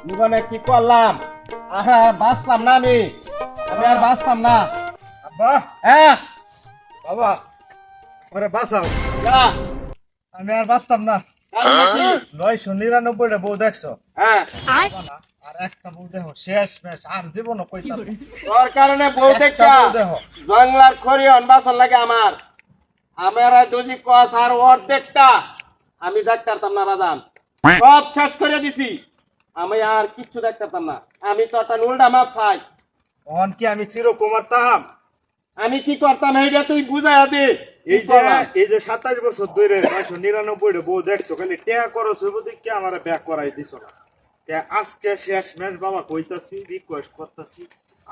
জীবনে কি করলাম? বাঁচলাম না আমি আর বাঁচলাম না। আব্বা, হ্যাঁ বাবা, ওরে বাঁচাও। যা। আমি আর বাঁচতাম না। কারণ নাকি? 999টা বউ দেখছো? হ্যাঁ, বাবা না, আর একটা বউ দেখো, শেষ মেশ, আর জীবনও কইতাম না। তোর কারণে বউ একটা দেখা বউ দেখো। জঙ্গলার খড়িয়ন বাঁচন লাগে আমার। আমার দুজি কস আর অর্ধেকটা আমি দেখতে পারতাম না বাজান। সব শেষ করে দিছি। আমি আর কিচ্ছু দেখতে পারতাম না। আমি তো একটা উল্টা মাছ চাই। তখন কি আমি চিরকুমার তাহাম? আমি কি করতাম এইটা তুই বুঝাইয়া দে। এই যে 27 বছর ধরে 999টা বউ দেখছো, খালি টেয়া করো ছবি দেখে আমার ব্যাক করাই দিছো না। আজকে শেষ মেশ বাবা কইতাছি, রিকোয়েস্ট করতাছি,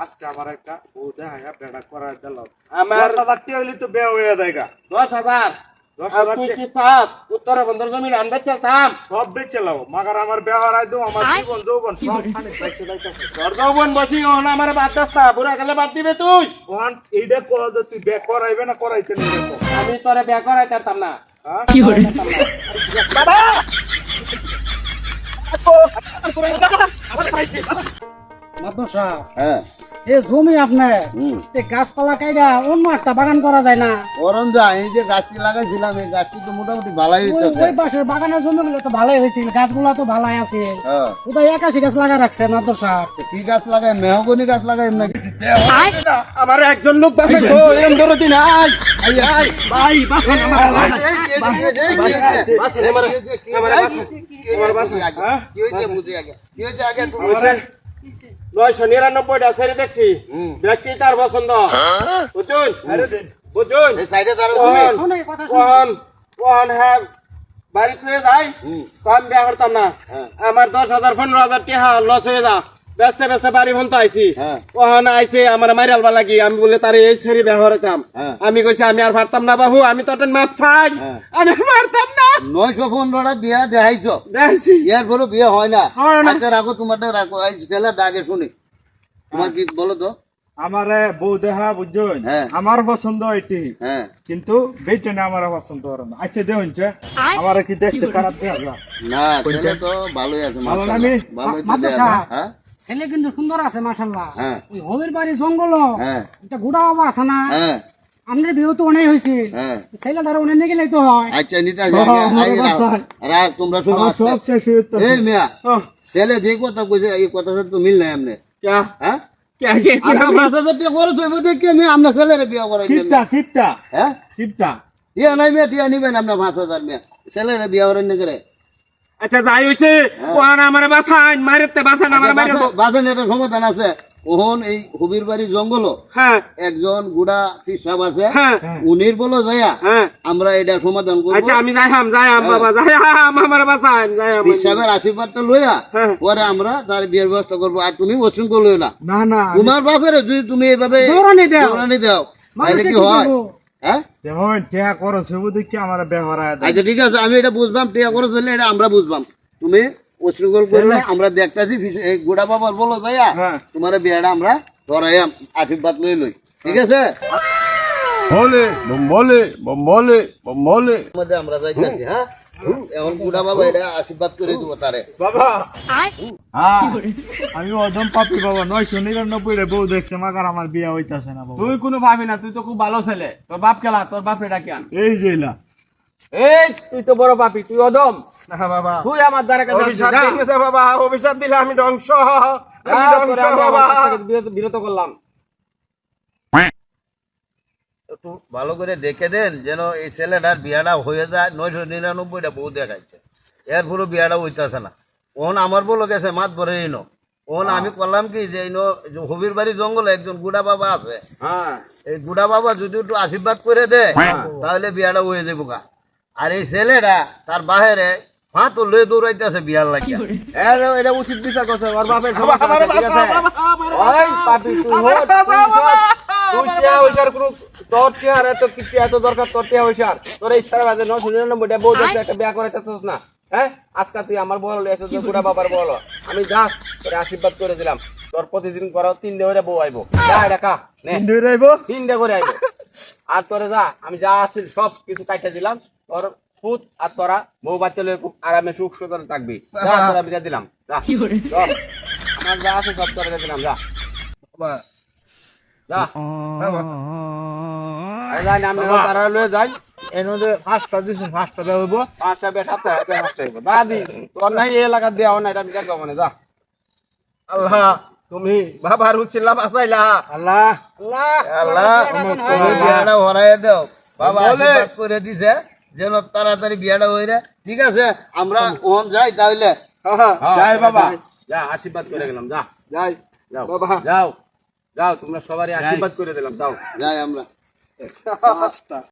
আজকে আমার একটা বউ দেখাইয়া বেড়া করাই দিল। আমার 10,000 হইলে তো বেয়া হয়ে যায়গা। 10,000 10,000 তুই কি চাস উত্তর বন্ধর জমি আনবে চাতাম? সব বেচে লাও, মাগার আমার বেয়া হারাই দো, আমার জীবন যৌবন সব খানিক বাইছে যাইতাছে। তোর যৌবন বসি ওহন আমার বাদ দাস্তা বুড়া গেলে বাদ দিবে তুই। ওহান এইটা কও যে তুই ব্যাক করাইবে না করাইতে নিবে তো? আমি তোরে বিয়া করাই পারতাম না। হ্যাঁ? বাবা মাদ্রাসা হ্যাঁ যে জমি আপনার গাছপালা কাইডা অন্য একটা বাগান করা যায় না? গরম যা এই যে গাছটি লাগাইছিলাম এই গাছটি তো মোটামুটি ভালোই হইতেছে। ওই পাশের বাগানের জমিগুলো তো ভালোই হয়েছিল, গাছগুলো তো ভালোই আছে। হ্যাঁ কোথায় 81 গাছ লাগা রাখছে মাদ্রাসা? তো কি গাছ লাগাই, মেহগনি গাছ লাগাই নাকি? আমার একজন লোক বাসে গো এম দরদি নাই। আই আই ভাই বাসেন আমার বাসেন আমার আমার বাসেন হ্যাঁ? কি হয়েছে বুঝি আগে, কি হয়েছে আগে তুমি? আমারে 999টা সেরে দেখছি ব্যক্তি তার পছন্দ বুঝুন বুঝুন এই সাইডে দাঁড়াও তুমি। শোনে কথা কোন কোন হ্যাঁ বাড়ি থেকে যাই কম বিয়া করতাম না। আমার 10,000 15,000 টাকা লস হয়ে যা ব্যস্তে ব্যস্তে বাড়ি ফোন তো আইসি হ্যাঁ। ওখানে আইসি আমার মাইরালবা লাগি আমি বলে তার এই সেরি বিয়া করতাম। হ্যাঁ। আমি কইছি আমি আর পারতাম না বাবু, আমি তো একটা মাছ চাই। হ্যাঁ। আমি পারতাম না 915টা বিয়া দেখাইছো, দেখছি ইয়ার পরে বিয়ে হয় না। হয় না। আচ্ছা রাখো, তোমারটা রাখো, এই ছেলে ডাকে শুনি। তোমার কি বলো তো? আমারে বউ দেখা বুঝছেন, হ্যাঁ। আমার পছন্দ এটি, হ্যাঁ কিন্তু বেটে আমার পছন্দ করে না। আচ্ছা দেখুনছে আমার কি দেখতে খারাপ দেখা যায়? না, ছেলে তো ভালোই আছে, ভালো না মাশাআল্লাহ। আমি? ভালোই তো মাদ্রাসা। দেখা যায়। হ্যাঁ ছেলে কিন্তু সুন্দর আছে মাশাআল্লাহ। হ্যাঁ। ওই হবির বাড়ি জঙ্গল, হ্যাঁ একটা গুড়া বাবা আছে না? হ্যাঁ আমাদের বিয়ে তো অনেক হয়েছে, হ্যাঁ। ছেলেটার অনেক নিয়ে গেলেই তো হয়। আচ্ছা নিতে আসি, আগে, আমার আগে রাখ। বাসায়। রাখ, তোমরা শোনো আমার আস্তে। সব শেষ হয়ে যেতেছে। এই মিয়া, ওহ, ছেলে যে কথা কইছে এই কথাটা তো মিল নাই আমনে। ক্যা হ্যাঁ ক্যা কে আমরা 5,000 টাকা খরচ হইব দেখে আমি আমরা ছেলের বিয়া করাই দেন। কিপটা কিপটা হ্যাঁ কিপটা ইয়া নাই মিয়া, টিয়া নিবেন আপনি 5,000 মিয়া, ছেলের বিয়া করাই না করে। আচ্ছা যাই হইছে ওখানে আমার বাসান মারতে বাসান আমার মারবো। বাজান একটা সমাধান আছে। ওহন এই হুবির বাড়ি জঙ্গল হ্যাঁ একজন গুড়া পিসাব আছে, হ্যাঁ উনির বলো যাইয়া হ্যাঁ। আমরা এটা সমাধান করবো। আচ্ছা আমি যাইহাম বাবা যাইহাম আমার বাসান যাইহাম। পিসাবের আশীর্বাদটা লইয়া হ্যাঁ। পরে আমরা তার বিয়ের ব্যবস্থা করবো। আর তুমি অশৃঙ্খল লইও না। না না তোমার বাপের যদি তুমি এইভাবে দৌড়ানি দাও। দৌড়ানি দাও তাহলে মানুষে কি কি হয়? করবো? হ্যাঁ দেখুন টেয়া করো ছবি দেখে আমার ব্যবহার আচ্ছা ঠিক আছে, আমি এটা বুঝবাম, টিয়া করে চললে এটা আমরা বুঝবাম। তুমি অশৃঙ্খল করবে না, আমরা দেখতেছি এই গোড়া বাবার বলো যাইয়া হ্যাঁ। তোমার বিয়েটা আমরা ধরাই আশীর্বাদ লই লই, ঠিক আছে? বলে বম্বলে বম্বলে বম্বলে মধ্যে আমরা যাইতেছি। হ্যাঁ এখন গোড়া বাবা এটা আশীর্বাদ করে দিব তারে। বাবা। হ্যাঁ আমি অদম পাপি বাবা, 999টা বউ দেখছে, মাগার আমার বিয়া হইতাছে না বাবা। তুই কোনো ভাবি না, তুই তো খুব ভালো ছেলে। তোর বাপ কেলা, তোর বাপ এটা কেন? এই জেলা এই তুই তো বড় পাপি, তুই অদম। না বাবা, তুই আমার দ্বারা কাছে অভিশাপ দিলে তো বাবা, অভিশাপ দিলে আমি ধ্বংস, আমি ধ্বংস বাবা। বিরত করলাম। একটু ভালো করে দেখে দেন যেন এই ছেলেটার বিয়াটা হয়ে যায়। 999টা বউ দেখাইছে, এর পুরো বিয়াটা হইতেছে না। ওন আমার বলো গেছে মাত ভরে ইনো। ওন আমি করলাম কি যে ইনো হবির বাড়ি জঙ্গলে একজন গুড়া বাবা আছে, হ্যাঁ এই গুড়া বাবা যদি একটু আশীর্বাদ করে দেয় তাহলে বিয়াটা হয়ে যাবো গা। আর এই ছেলেটা তার বাহিরে তো লয়ে দৌড়াইতেছে বিয়ার লাগিয়া। এটা উচিত বিচার করছে ওর বাপের সমস্যা আছে, ঠিক আছে? ওই পাপি তুই হো, তুই টিয়া হইছার কোনো তোর টিয়ার এত দরকার, তোর টিয়া হইছার তোর এই ছাড়া বাজে 999টা বউ দেখতে একটা বিয়া করাইতেছিস না। হ্যাঁ আজকে তুই আমার বল এসে তোর বুড়া বাবার বল, আমি যা তোরে আশীর্বাদ করে দিলাম। তোর প্রতিদিন করো 3 ডে করে বউ আইবো, যা এটা কা নে, হিন্দু রাইব 3 ডে করে আইবো। আর তোরে যা আমি যা আছিল সব কিছু কাইটা দিলাম, তোর পুত আর তোরা বউ বাচ্চা লয়ে খুব আরামে সুখ সুতরে থাকবি যা তোরা বিদায় দিলাম যা চল আমার যা আছে সব তোরা দিলাম যা বাবা যা আরে যাই না, আমরা তারা লয়ে যাই এর মধ্যে 5টা দিছেন 5টা দেব 5টা বে 7টা 5টা হইব দাদি তোর নাই এই এলাকা দেওয়া না এটা বিচার করব না যা আল্লাহ তুমি বাবার উচিল্লা বাঁচাইলা আল্লাহ আল্লাহ তুমি বিয়াটা হরাই দাও বাবা আশীর্বাদ করে দিছে যেন তাড়াতাড়ি বিয়াটা হয়ে যায় ঠিক আছে আমরা ওন যাই তাহলে যাই বাবা যা আশীর্বাদ করে গেলাম যা যাই যাও বাবা যাও যাও তোমরা সবারই আশীর্বাদ করে দিলাম যাও যাই আমরা